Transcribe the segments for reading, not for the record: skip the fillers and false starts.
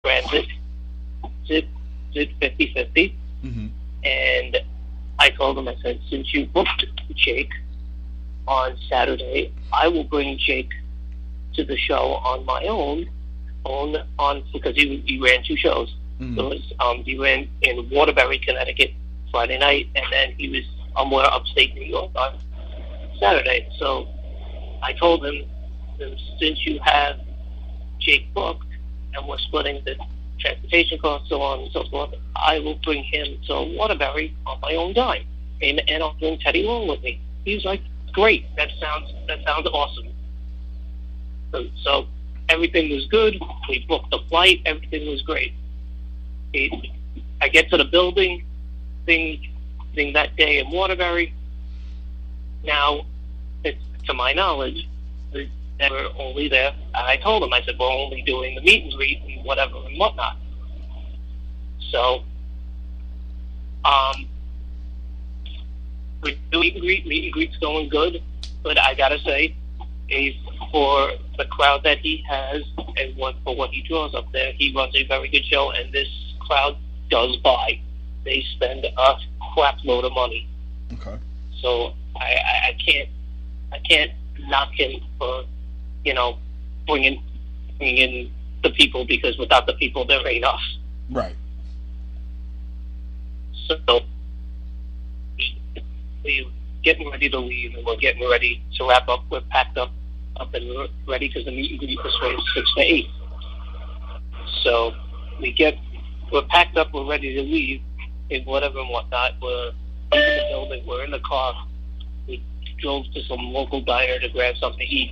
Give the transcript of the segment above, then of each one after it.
transit did 50-50. Mm-hmm. And I told him, I said, since you booked Jake on Saturday, I will bring Jake to the show on my own because he ran 2 shows. Mm-hmm. It was he ran in Waterbury, Connecticut Friday night, and then he was somewhere upstate New York on Saturday. So I told him, since you have Jake booked and we're splitting the transportation costs, so on and so forth, I will bring him to Waterbury on my own dime, and I'll bring Teddy along with me. He was like, great, that sounds awesome. So everything was good. We booked the flight. Everything was great. I get to the building thing that day in Waterbury. Now, to my knowledge, they were only there. And I told them, I said, we're only doing the meet and greet and whatever and whatnot. So, we do meet and greet's going good, but I gotta say, for the crowd that he has and for what he draws up there, he runs a very good show, and this crowd does buy. They spend a crap load of money. Okay. So I can't knock him for, bringing in the people, because without the people there ain't us. Right. So we're getting ready to leave, and we're getting ready to wrap up. We're packed up and ready, because the meet and greet was from 6 to 8. So we're packed up, we're ready to leave, and whatever and whatnot. We're in the building, we're in the car. We drove to some local diner to grab something to eat.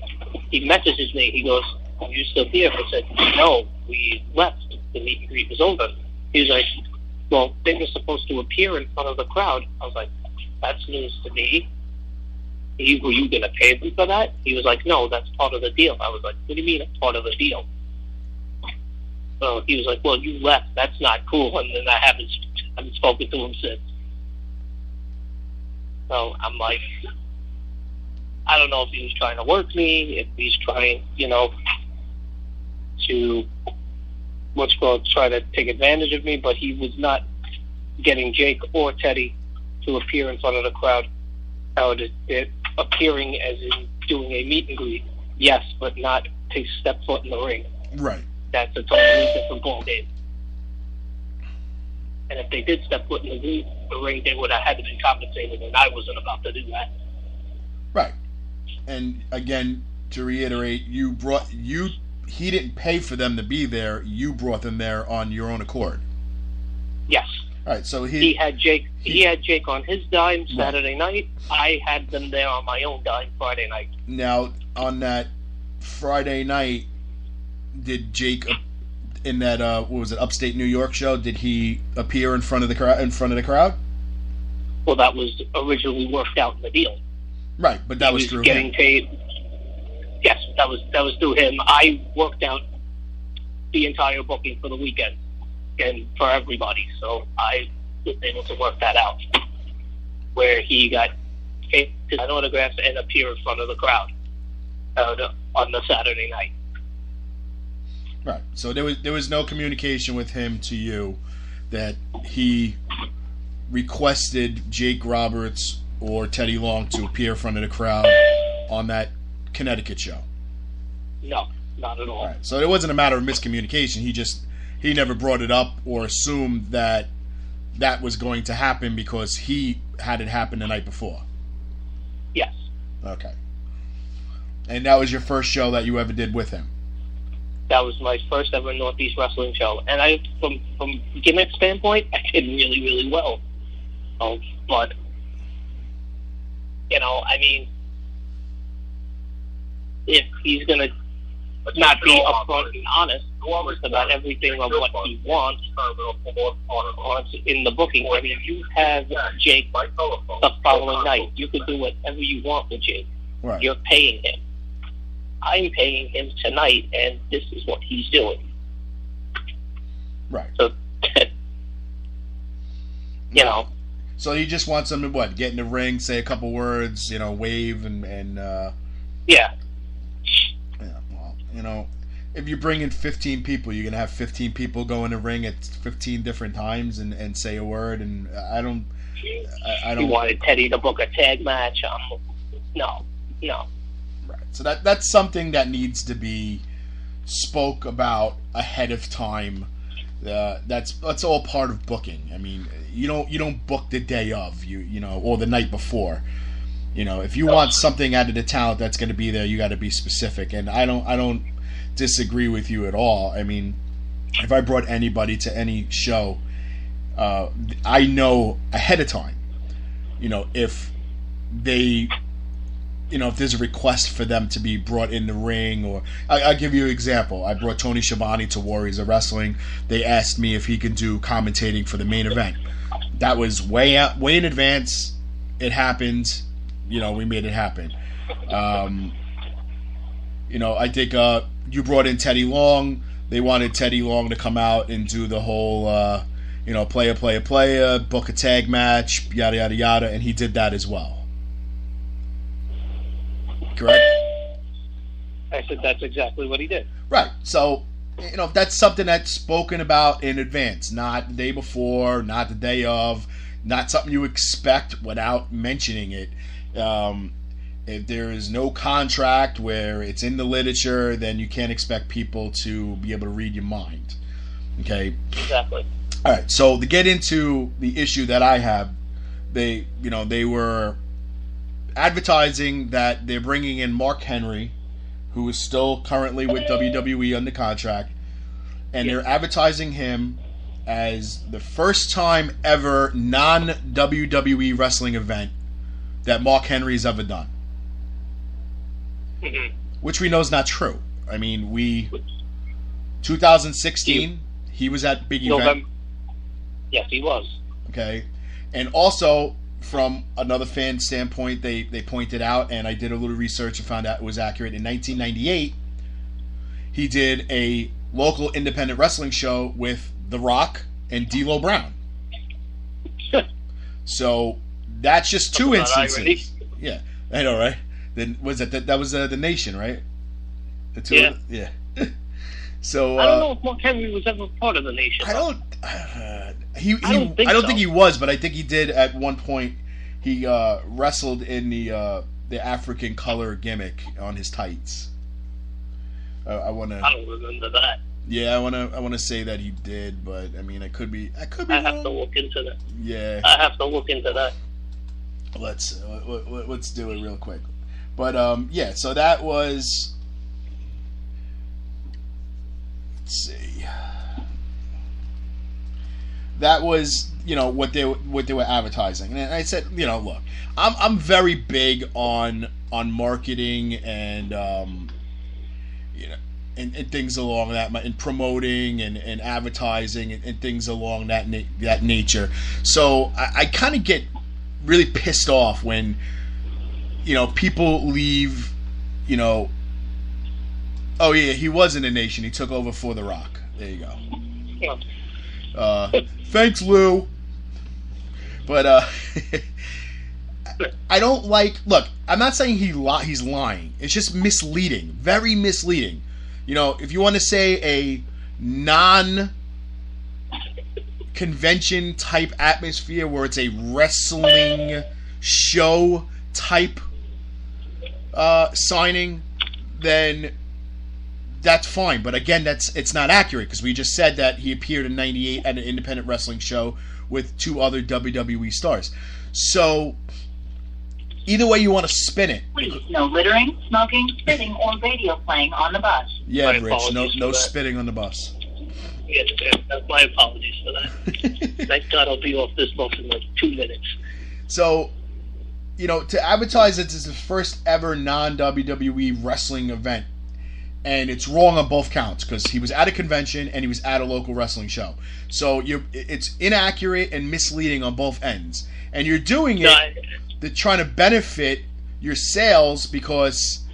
He messages me, he goes, "Are you still here?" I said, "No, we left. The meet and greet was over." He was like, "Well, they were supposed to appear in front of the crowd." I was like, "That's news to me. Were you going to pay them for that?" He was like, "No, that's part of the deal." I was like, "What do you mean it's part of the deal?" So he was like, "Well, you left. That's not cool." And then I haven't spoken to him since. So I'm like, I don't know if he was trying to work me, if he's trying, to try to take advantage of me, but he was not getting Jake or Teddy to appear in front of the crowd. Appearing as in doing a meet and greet, yes, but not to step foot in the ring. Right. That's a totally different ball game. And if they did step foot in the ring, they would have had to be compensated, and I wasn't about to do that. Right. And again, to reiterate, he didn't pay for them to be there. You brought them there on your own accord. Yes. All right. So he had Jake. He had Jake on his dime Saturday night. I had them there on my own dime Friday night. Now, on that Friday night, did Jake, in that what was it, upstate New York show, did he appear in front of the crowd? Well, that was originally worked out in the deal. Right, but that was through getting him. Paid. Yes, that was through him. I worked out the entire booking for the weekend and for everybody, so I was able to work that out, where he got his autographs and appear in front of the crowd on the Saturday night. Right. So there was no communication with him to you that he requested Jake Roberts or Teddy Long to appear in front of the crowd on that Connecticut show. No, not at all. Right. So it wasn't a matter of miscommunication. He never brought it up or assumed that was going to happen because he had it happen the night before. Yes. Okay. And that was your first show that you ever did with him? That was my first ever Northeast Wrestling show. And from gimmick standpoint, I did really, really well. But, if he's going to not be upfront and honest about everything of what he wants in the booking, you have Jake the following night. You can do whatever you want with Jake. Right. You're paying him. I'm paying him tonight, and this is what he's doing. Right. So, So he just wants him to get in the ring, say a couple words, wave and yeah. Yeah. Well, if you bring in 15 people, you're gonna have 15 people go in the ring at 15 different times and say a word. And I don't. You wanted Teddy to book a tag match? No. Right. So that's something that needs to be spoke about ahead of time. That's all part of booking. I mean, you don't book the day of, or the night before. If you want something out of the talent that's going to be there, you got to be specific. And I don't disagree with you at all. I mean, if I brought anybody to any show, I know ahead of time, if they, if there's a request for them to be brought in the ring, or I'll give you an example. I brought Tony Schiavone to Warriors of Wrestling. They asked me if he could do commentating for the main event. That was way in advance. It happened. We made it happen. I think you brought in Teddy Long. They wanted Teddy Long to come out and do the whole, player, book a tag match, yada, yada, yada, and he did that as well. Correct? I said that's exactly what he did. Right. So, that's something that's spoken about in advance, not the day before, not the day of, not something you expect without mentioning it. If there is no contract where it's in the literature, then you can't expect people to be able to read your mind. Okay? Exactly. All right. So to get into the issue that I have, they were advertising that they're bringing in Mark Henry, who is still currently with WWE under contract, and they're advertising him as the first time ever non-WWE wrestling event that Mark Henry's ever done. Mm-hmm. Which we know is not true. I mean, 2016, he was at Big Event. Yes, he was. Okay. And also, from another fan standpoint, they pointed out, and I did a little research and found out it was accurate. In 1998, he did a local independent wrestling show with The Rock and D'Lo Brown. So that's just two instances. Yeah, I know, right? Then was that was the Nation, right? The two. Yeah. So I don't know if Mark Henry was ever part of the Nation. I don't. I don't so. think he was, but I think he did at one point. He wrestled in the African color gimmick on his tights. I don't remember that. Yeah, I wanna say that he did, but I mean, I could be. I have to look into that. Yeah, I have to look into that. Let's do it real quick. But yeah, so that was. Let's see. That was what they were advertising, and I said, look, I'm very big on marketing and and things along that, and promoting and advertising and things along that nature. So I kind of get really pissed off when people leave. Oh yeah, he was in the Nation. He took over for The Rock. There you go. Thanks, Lou. But I don't like. Look, I'm not saying he's lying. It's just misleading, very misleading. If you want to say a non-convention type atmosphere where it's a wrestling show type signing, then that's fine. But again, it's not accurate, because we just said that he appeared in '98 at an independent wrestling show with two other WWE stars. So either way you want to spin it. Please, no littering, smoking, spitting, or radio playing on the bus. Yeah, Rich, no spitting on the bus. Yeah, my apologies for that. Thank God I'll be off this bus in like 2 minutes. So, to advertise it as the first ever non-WWE wrestling event, and it's wrong on both counts, because he was at a convention and he was at a local wrestling show. So it's inaccurate and misleading on both ends. And you're doing it to trying to benefit your sales, because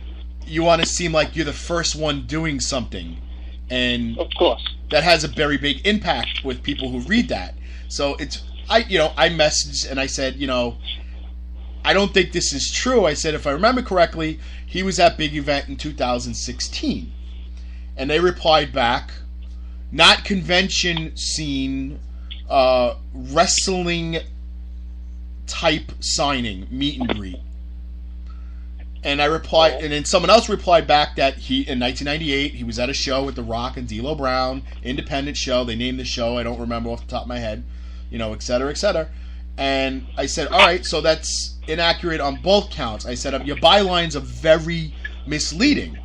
you want to seem like you're the first one doing something. And of course, that has a very big impact with people who read that. So I messaged and I said, I don't think this is true. I said, if I remember correctly, he was at Big Event in 2016. and they replied back, not convention scene, wrestling type signing, meet and greet. And I replied, and then someone else replied back that in 1998, he was at a show with The Rock and D'Lo Brown, independent show. They named the show, I don't remember off the top of my head, et cetera, et cetera. And I said, all right, so that's inaccurate on both counts. I said, your bylines are very misleading.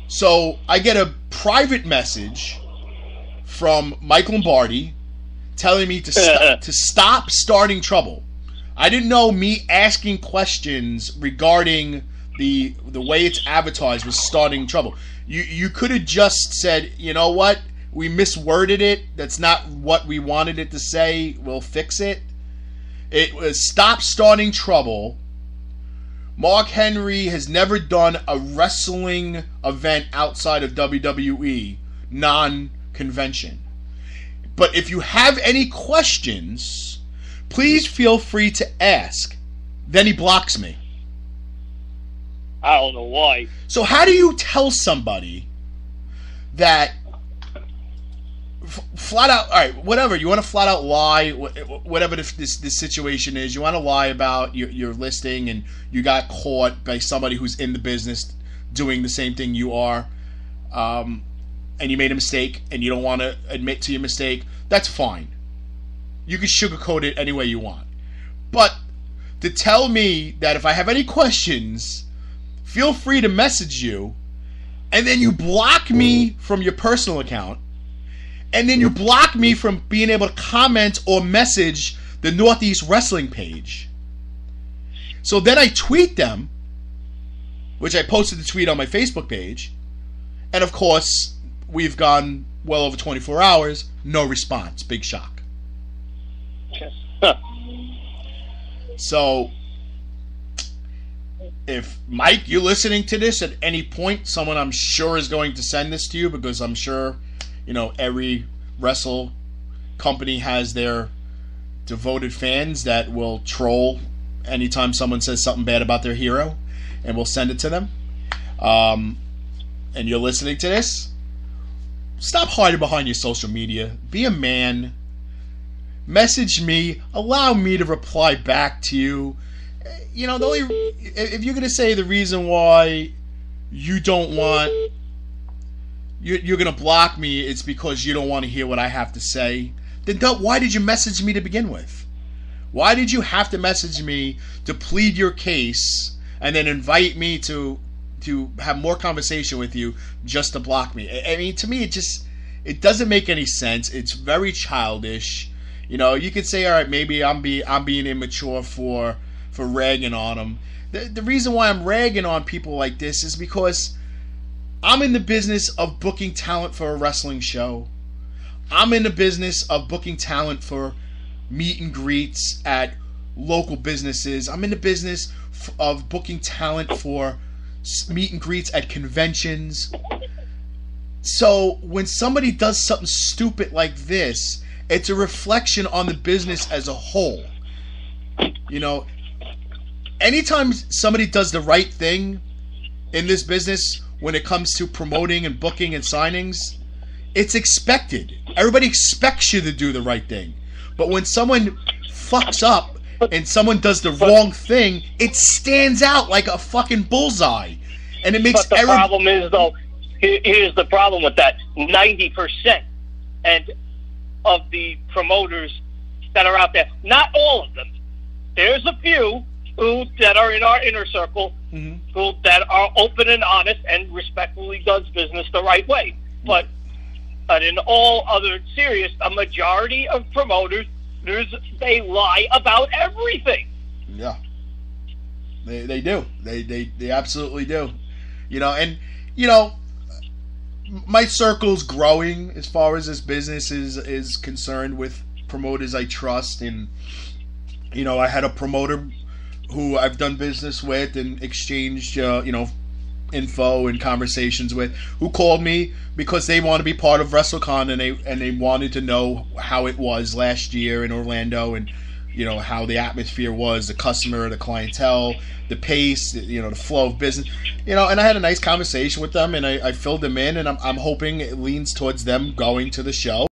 So I get a private message from Mike Lombardi telling me to stop starting trouble. I didn't know me asking questions regarding the way it's advertised was starting trouble. You could have just said, you know what, we misworded it. That's not what we wanted it to say. We'll fix it. It was stop starting trouble. Mark Henry has never done a wrestling event outside of WWE, non-convention. But if you have any questions, please feel free to ask. Then he blocks me. I don't know why. So how do you tell somebody that flat out, all right, whatever, you want to flat out lie, whatever this situation is, you want to lie about your listing and you got caught by somebody who's in the business doing the same thing you are, and you made a mistake and you don't want to admit to your mistake, that's fine. You can sugarcoat it any way you want. But to tell me that if I have any questions, feel free to message you, and then you block me from your personal account, and then you block me from being able to comment or message the Northeast Wrestling page. So then I tweet them, which I posted the tweet on my Facebook page, and of course, we've gone well over 24 hours, no response. Big shock. So, if Mike, you're listening to this at any point, someone I'm sure is going to send this to you, because I'm sure, every wrestle company has their devoted fans that will troll anytime someone says something bad about their hero, and we'll send it to them. And you're listening to this, stop hiding behind your social media. Be a man. Message me. Allow me to reply back to you. If you're going to say the reason why you don't want, you're going to block me, it's because you don't want to hear what I have to say, then why did you message me to begin with? Why did you have to message me to plead your case and then invite me to have more conversation with you just to block me? I mean, to me, it doesn't make any sense. It's very childish. You could say, all right, maybe I'm being immature for ragging on them. The reason why I'm ragging on people like this is because I'm in the business of booking talent for a wrestling show. I'm in the business of booking talent for meet and greets at local businesses. I'm in the business of booking talent for meet and greets at conventions. So when somebody does something stupid like this, it's a reflection on the business as a whole. Anytime somebody does the right thing in this business when it comes to promoting and booking and signings, it's expected. Everybody expects you to do the right thing. But when someone fucks up and someone does the wrong thing, it stands out like a fucking bullseye. And it makes problem is, though, here's the problem with that. 90% of the promoters that are out there, not all of them, there's a few that are in our inner circle, who that are open and honest and respectfully does business the right way. But in all other serious, a majority of promoters, they lie about everything. Yeah, they do. They absolutely do. My circle's growing as far as this business is concerned with promoters I trust, and I had a promoter who I've done business with and exchanged info and conversations with, who called me because they want to be part of Wrestlecon and they wanted to know how it was last year in Orlando, and how the atmosphere was, the customer, the clientele, the pace, the flow of business, and I had a nice conversation with them, and I filled them in, and I'm hoping it leans towards them going to the show.